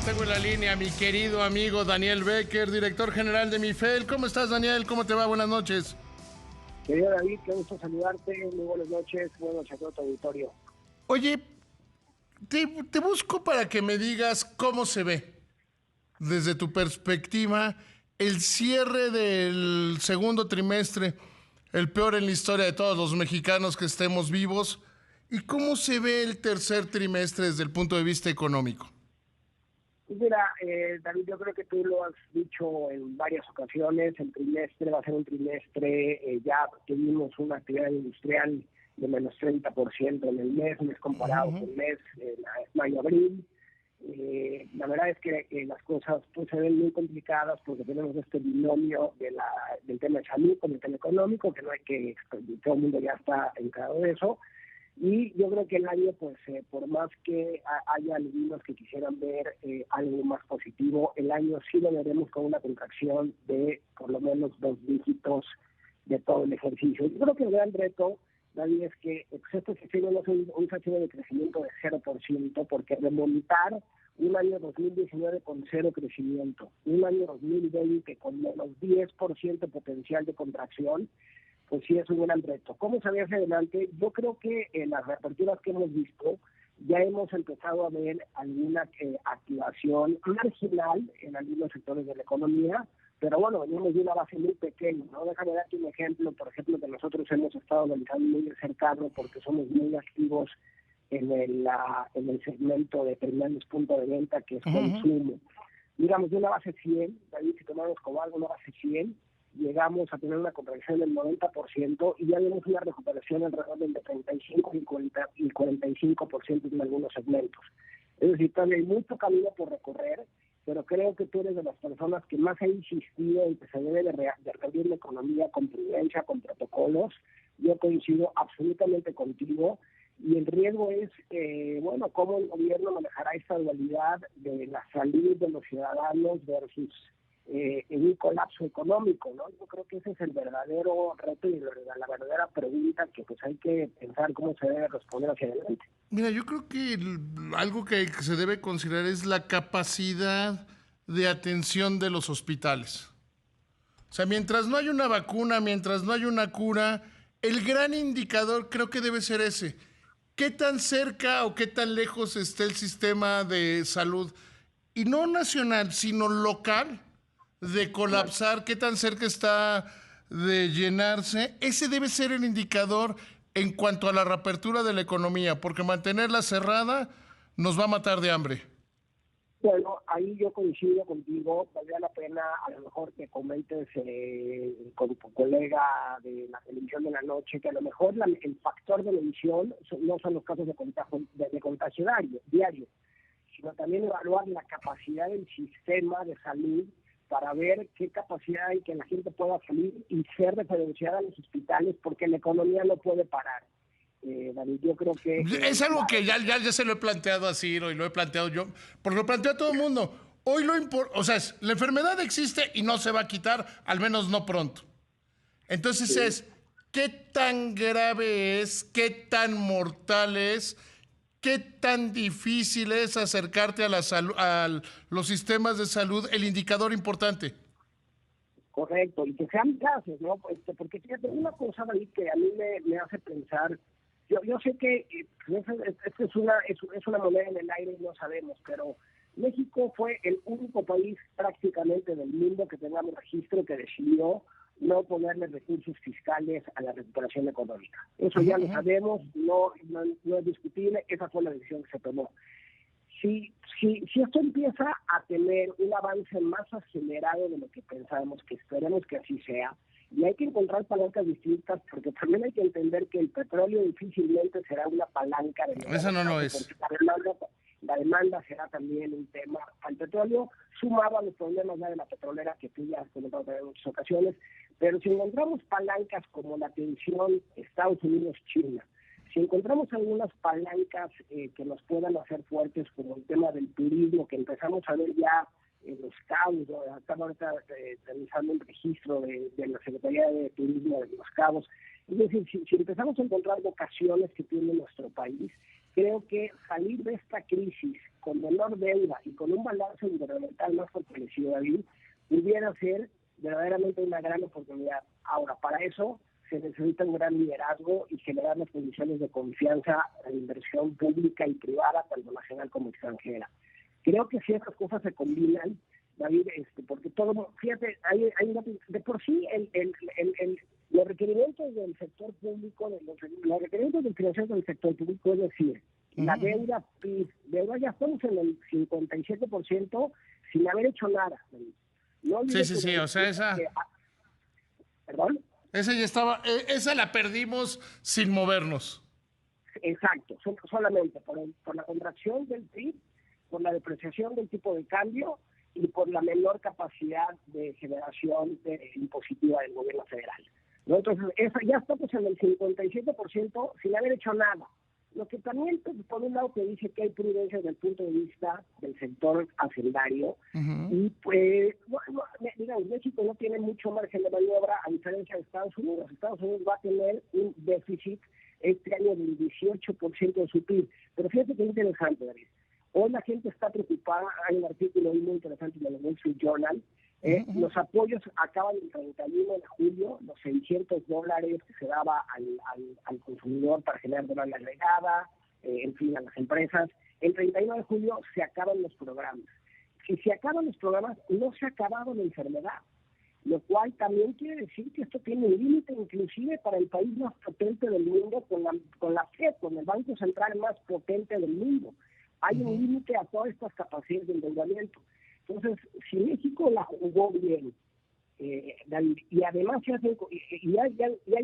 Tengo en la línea a mi querido amigo Daniel Becker, director general de MIFEL. ¿Cómo estás, Daniel? ¿Cómo te va? Buenas noches. Querido David, qué gusto saludarte. Muy buenas noches a todo tu auditorio. Oye, te busco para que me digas cómo se ve, desde tu perspectiva, el cierre del segundo trimestre, el peor en la historia de todos los mexicanos que estemos vivos, y cómo se ve el tercer trimestre desde el punto de vista económico. Pues mira, David, yo creo que tú lo has dicho en varias ocasiones. El trimestre va a ser un trimestre, ya tuvimos una actividad industrial de menos 30% en el mes comparado con el mes mayo-abril. La verdad es que las cosas pues, se ven muy complicadas porque tenemos este binomio del tema de salud con el tema económico, que no hay que, todo el mundo ya está enterado de eso. Y yo creo que el año, pues, por más que haya algunos que quisieran ver algo más positivo, el año sí lo veremos con una contracción de por lo menos 2 dígitos de todo el ejercicio. Yo creo que el gran reto, David, es que este sexenio no es un sexenio de crecimiento de 0%, porque remontar un año 2019 con 0 crecimiento, un año 2020 con menos 10% potencial de contracción, pues sí es un gran reto. ¿Cómo se ve hacia adelante? Yo creo que en las reaperturas que hemos visto ya hemos empezado a ver alguna activación marginal en algunos sectores de la economía, pero bueno, venimos de una base muy pequeña, ¿no? Déjame darte un ejemplo, por ejemplo, que nosotros hemos estado analizando muy de cercano porque somos muy activos en el segmento de terminales punto de venta, que es consumo. Digamos, de una base 100, David, si tomamos como algo una base 100, llegamos a tener una contracción del 90% y ya vemos una recuperación alrededor del 35 y 45% en algunos segmentos. Es decir, todavía hay mucho camino por recorrer, pero creo que tú eres de las personas que más ha insistido en que se debe de reabrir la economía con prudencia, con protocolos. Yo coincido absolutamente contigo. Y el riesgo es, cómo el gobierno manejará esta dualidad de la salud de los ciudadanos versus en un colapso económico, ¿no? Yo creo que ese es el verdadero reto y la verdadera pregunta que pues hay que pensar cómo se debe responder hacia adelante. Mira, yo creo que algo que se debe considerar es la capacidad de atención de los hospitales. O sea, mientras no hay una vacuna, mientras no hay una cura, el gran indicador creo que debe ser ese. ¿Qué tan cerca o qué tan lejos está el sistema de salud? Y no nacional, sino local, de colapsar, qué tan cerca está de llenarse. Ese debe ser el indicador en cuanto a la reapertura de la economía, porque mantenerla cerrada nos va a matar de hambre. Bueno, ahí yo coincido contigo. Valdría la pena a lo mejor que comentes con tu colega de la televisión de la noche que a lo mejor el factor de medición no son los casos de contagio diario, sino también evaluar la capacidad del sistema de salud para ver qué capacidad hay que la gente pueda salir y ser referenciada a los hospitales, porque la economía no puede parar. David, yo creo que... Es algo que ya se lo he planteado a Ciro y lo he planteado yo, porque lo planteo a todo el mundo. Hoy la enfermedad existe y no se va a quitar, al menos no pronto. Entonces Sí. ¿qué tan grave es? ¿Qué tan mortal es? ¿Qué tan difícil es acercarte a los sistemas de salud? El indicador importante. Correcto, y que sean clases, ¿no? Porque fíjate, una cosa, David, que a mí me hace pensar, yo sé que esto es una moneda en el aire y no sabemos, pero México fue el único país prácticamente del mundo que tengamos registro que decidió no ponerle recursos fiscales a la recuperación económica. Eso ya lo sabemos, no es discutible, esa fue la decisión que se tomó. Si esto empieza a tener un avance más acelerado de lo que pensábamos, que esperemos que así sea, y hay que encontrar palancas distintas, porque también hay que entender que el petróleo difícilmente será una palanca de negocio. Esa no es. La demanda será también un tema al petróleo, sumado a los problemas de la petrolera que tú ya has comentado en muchas ocasiones, pero si encontramos palancas como la tensión Estados Unidos-China, si encontramos algunas palancas que nos puedan hacer fuertes, como el tema del turismo, que empezamos a ver ya en Los Cabos, ¿no? Estamos ahorita realizando un registro de la Secretaría de Turismo de Los Cabos. Es decir, si empezamos a encontrar vocaciones que tiene nuestro país, creo que salir de esta crisis con menor deuda y con un balance gubernamental más fortalecido, David, pudiera ser verdaderamente una gran oportunidad. Ahora, para eso se necesita un gran liderazgo y generar las condiciones de confianza en inversión pública y privada, tanto nacional como extranjera. Creo que si estas cosas se combinan, David, porque todo, fíjate, de por sí los requerimientos del sector público, los requerimientos de financiación del sector público, es decir, la deuda PIB, ya estamos en el 57% sin haber hecho nada. No Sí, o sea, ¿Perdón? Esa ya estaba, esa la perdimos sin movernos. Exacto, solamente por la contracción del PIB, por la depreciación del tipo de cambio y por la menor capacidad de generación impositiva del gobierno federal, ¿no? Entonces, ya estamos en el 57% sin haber hecho nada. Lo que también, por un lado, te dice que hay prudencia desde el punto de vista del sector hacendario. Y pues, bueno, digamos, México no tiene mucho margen de maniobra a diferencia de Estados Unidos. Estados Unidos va a tener un déficit este año del 18% de su PIB. Pero fíjate que es interesante, David. Hoy la gente está preocupada. Hay un artículo muy interesante en el Wall Street Journal. Los apoyos acaban el 31 de julio, los $600 que se daba al consumidor para generar demanda agregada, en fin, a las empresas. El 31 de julio se acaban los programas. Si se acaban los programas, no se ha acabado la enfermedad, lo cual también quiere decir que esto tiene un límite inclusive para el país más potente del mundo, con la FED, con el Banco Central más potente del mundo. Hay un límite a todas estas capacidades de endeudamiento. Entonces, si México la jugó bien, y además hay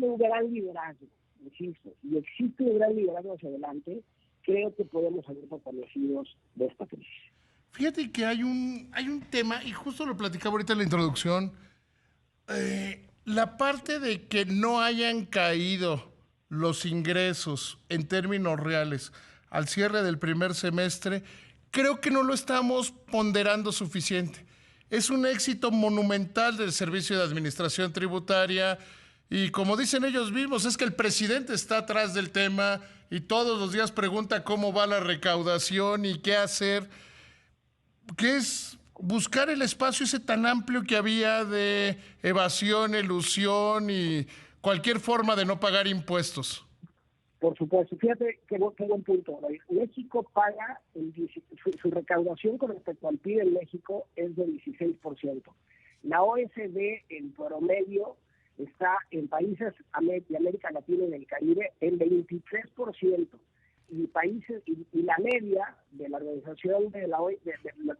un gran liderazgo, insisto, y existe un gran liderazgo hacia adelante, creo que podemos salir fortalecidos de esta crisis. Fíjate que hay un tema, y justo lo platicaba ahorita en la introducción, la parte de que no hayan caído los ingresos en términos reales al cierre del primer semestre, creo que no lo estamos ponderando suficiente. Es un éxito monumental del Servicio de Administración Tributaria y como dicen ellos mismos, es que el presidente está atrás del tema y todos los días pregunta cómo va la recaudación y qué hacer, que es buscar el espacio ese tan amplio que había de evasión, elusión y cualquier forma de no pagar impuestos. Por supuesto, fíjate qué buen punto. México paga, su recaudación con respecto al PIB en México es de 16%. La OECD en promedio está en países de América Latina y del Caribe en 23%. Y la media de la organización de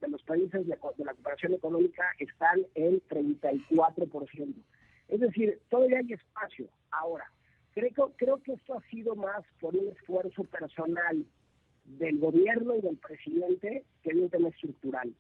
los países de la cooperación económica están en 34%. Es decir, todavía hay espacio. Ahora, creo que esto ha sido más por un esfuerzo personal del gobierno y del presidente que de un tema estructural.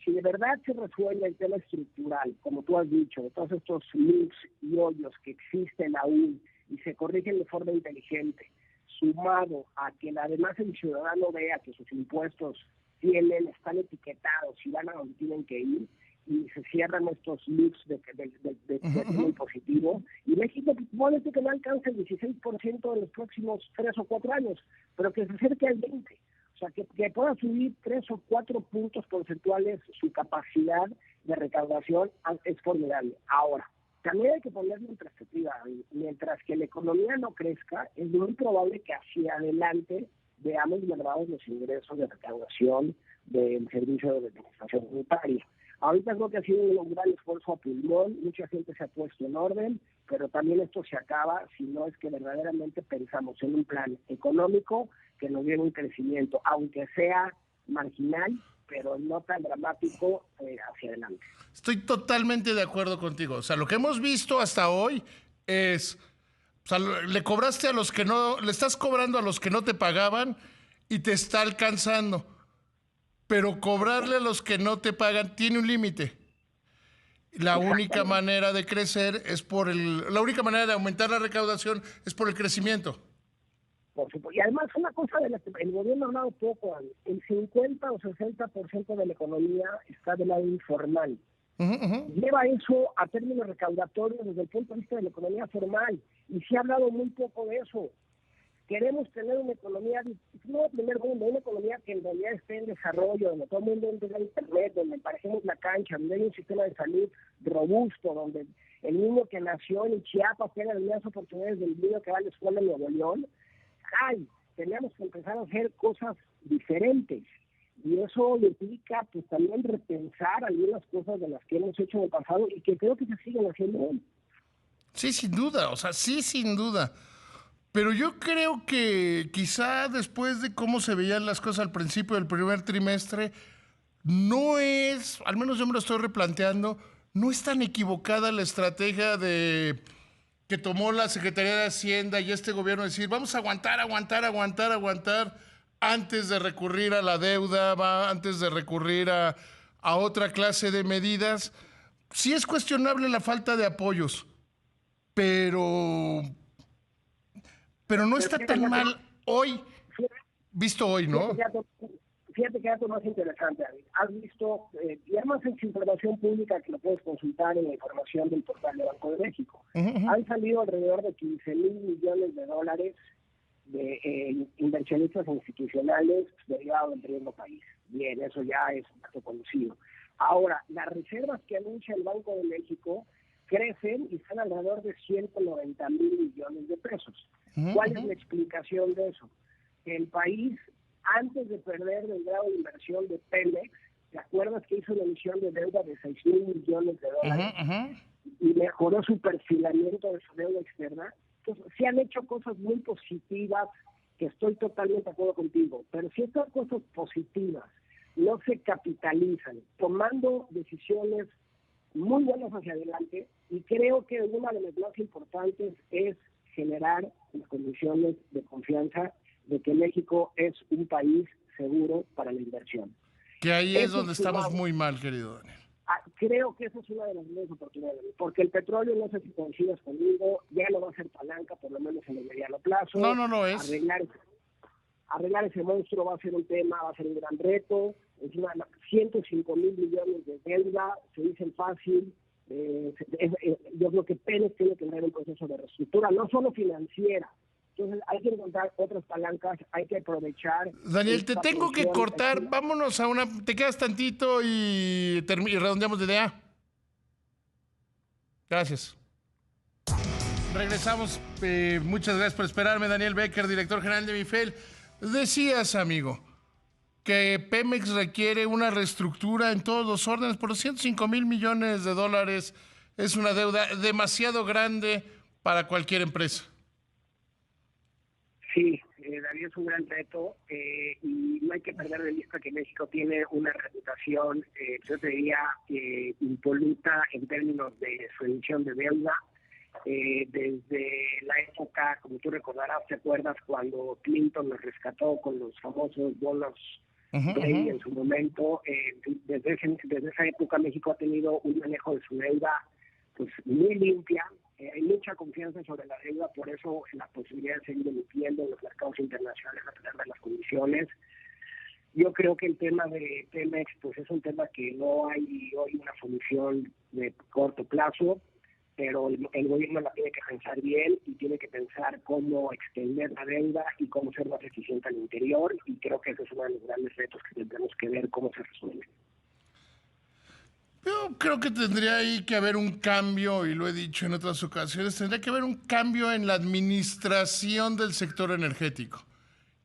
Si de verdad se resuelve el tema estructural, como tú has dicho, de todos estos leaks y hoyos que existen aún y se corrigen de forma inteligente, sumado a que además el ciudadano vea que sus impuestos están etiquetados y van a donde tienen que ir, y se cierran estos loops de tema impositivo, y México puede que no alcance el 16% en los próximos 3 o 4 años, pero que se acerque al 20%. O sea, que pueda subir 3 o 4 puntos porcentuales su capacidad de recaudación es formidable. Ahora, también hay que ponerlo en perspectiva. Mientras que la economía no crezca, es muy probable que hacia adelante veamos mermados los ingresos de recaudación del servicio de administración tributaria. Ahorita creo que ha sido un gran esfuerzo a pulmón, mucha gente se ha puesto en orden, pero también esto se acaba si no es que verdaderamente pensamos en un plan económico que nos dé un crecimiento, aunque sea marginal, pero no tan dramático hacia adelante. Estoy totalmente de acuerdo contigo. O sea, lo que hemos visto hasta hoy es, o sea, le cobraste a los que no, le estás cobrando a los que no te pagaban y te está alcanzando. Pero cobrarle a los que no te pagan tiene un límite. La única manera de crecer es la única manera de aumentar la recaudación es por el crecimiento. Por supuesto. Y además una cosa el gobierno ha hablado poco, el 50 o 60% de la economía está del lado informal. Lleva eso a términos recaudatorios desde el punto de vista de la economía formal, y se ha hablado muy poco de eso. queremos tener una economía, no de primer mundo, una economía que en realidad esté en desarrollo, donde todo el mundo tenga internet, donde parejemos la cancha, donde hay un sistema de salud robusto, donde el niño que nació en Chiapas tenga las mismas oportunidades del niño que va a la escuela en Nuevo León. Tenemos que empezar a hacer cosas diferentes. Y eso implica pues también repensar algunas cosas de las que hemos hecho en el pasado y que creo que se siguen haciendo hoy. Sí, sin duda, o sea, sí, sin duda. Pero yo creo que quizá después de cómo se veían las cosas al principio del primer trimestre, no es, al menos yo me lo estoy replanteando, no es tan equivocada la estrategia de que tomó la Secretaría de Hacienda y este gobierno decir, vamos a aguantar, aguantar, aguantar, aguantar antes de recurrir a la deuda, antes de recurrir a otra clase de medidas. Sí es cuestionable la falta de apoyos, pero, pero no Pero está tan mal hoy, visto hoy, fíjate ¿no? fíjate que algo más interesante, David. Has visto, y además es información pública que lo puedes consultar en la información del portal de Banco de México. Han salido alrededor de 15,000 millones de dólares de inversionistas institucionales derivados del riesgo país. Bien, eso ya es un dato conocido. Ahora, las reservas que anuncia el Banco de México crecen y están alrededor de 190,000 millones de pesos. ¿Cuál es la explicación de eso? Que el país, antes de perder el grado de inversión de Pemex, ¿te acuerdas que hizo una emisión de deuda de 6,000 millones de dólares? Y mejoró su perfilamiento de su deuda externa. Entonces, se han hecho cosas muy positivas, que estoy totalmente de acuerdo contigo, pero si estas cosas positivas no se capitalizan, tomando decisiones muy buenas hacia adelante, y creo que una de las más importantes es generar las condiciones de confianza de que México es un país seguro para la inversión. Que ahí es Eso donde estamos muy mal, querido Daniel. Creo que esa es una de las grandes oportunidades, porque el petróleo, no sé si coincides conmigo, ya no va a ser palanca, por lo menos en el mediano plazo. No, no lo es. Arreglar ese monstruo va a ser un tema, va a ser un gran reto. Es 105,000 millones de deuda, se dicen fácil. Yo creo que Pérez tiene que entrar en un proceso de reestructura, no solo financiera. Entonces hay que encontrar otras palancas, hay que aprovechar. Daniel, te tengo que cortar. Vámonos a una. Te quedas tantito y redondeamos de idea. Gracias. Regresamos. Muchas gracias por esperarme, Daniel Becker, director general de MIFEL. Decías, amigo, que Pemex requiere una reestructura en todos los órdenes. Por 105,000 millones de dólares es una deuda demasiado grande para cualquier empresa. Sí, David, es un gran reto y no hay que perder de vista que México tiene una reputación, yo te diría, impoluta en términos de su emisión de deuda. Desde la época, como tú recordarás, ¿te acuerdas cuando Clinton nos rescató con los famosos bonos Brady en su momento? Desde esa época México ha tenido un manejo de su deuda pues muy limpia. Hay mucha confianza sobre la deuda, por eso la posibilidad de seguir emitiendo en los mercados internacionales a pesar de las condiciones. Yo creo que el tema de Pemex pues es un tema que no hay hoy una solución de corto plazo, pero el gobierno la tiene que pensar bien y tiene que pensar cómo extender la deuda y cómo ser más eficiente al interior, y creo que ese es uno de los grandes retos que tendremos que ver cómo se resuelve. Yo creo que tendría ahí que haber un cambio, y lo he dicho en otras ocasiones, tendría que haber un cambio en la administración del sector energético.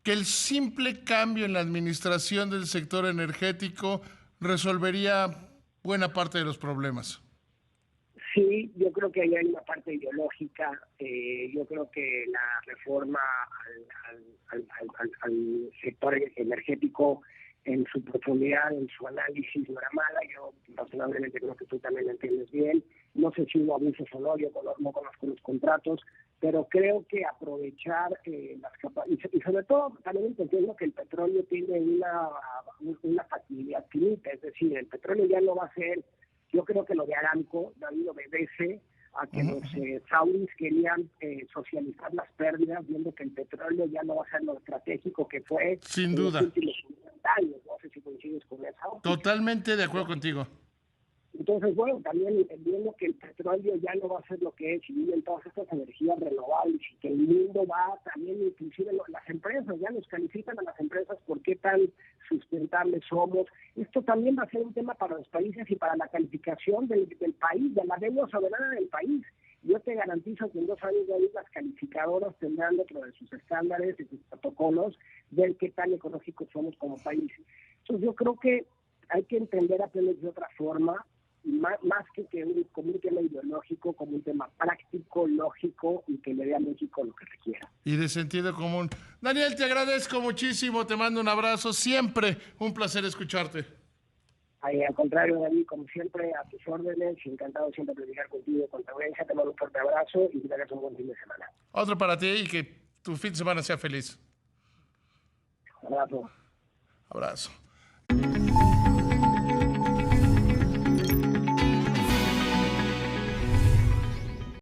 Que el simple cambio en la administración del sector energético resolvería buena parte de los problemas. Sí, yo creo que ahí hay una parte ideológica. Yo creo que la reforma al sector energético en su profundidad, en su análisis, no era mala. Yo personalmente creo que tú también lo entiendes bien. No sé si hubo abusos o no, yo no conozco los contratos, pero creo que aprovechar las capacidades, y sobre todo también entendiendo que el petróleo tiene una facilidad finita, es decir, el petróleo ya no va a ser. Yo creo que lo de Aramco, David, obedece a que los saudis querían socializar las pérdidas, viendo que el petróleo ya no va a ser lo estratégico que fue Sin en duda. los últimos 50 años. No sé si coincides con eso. Totalmente de acuerdo contigo. Entonces, bueno, también entendiendo que el petróleo ya no va a ser lo que es y vienen todas estas energías renovables y que el mundo va también, inclusive las empresas, ya nos califican a las empresas por qué tan sustentables somos. Esto también va a ser un tema para los países y para la calificación del país, de la deuda soberana del país. Yo te garantizo que en 2 años de ahí las calificadoras tendrán dentro de sus estándares y sus protocolos ver qué tan ecológicos somos como país. Entonces yo creo que hay que entender a Pemex de otra forma, más que como un tema ideológico, como un tema práctico, lógico y que le dé a México lo que requiera. Y de sentido común. Daniel, te agradezco muchísimo, te mando un abrazo, siempre un placer escucharte. Al contrario, David, como siempre, a tus órdenes, encantado siempre de platicar contigo con tu audiencia, te mando un fuerte abrazo y que tengas un buen fin de semana. Otro para ti y que tu fin de semana sea feliz. Abrazo. Abrazo.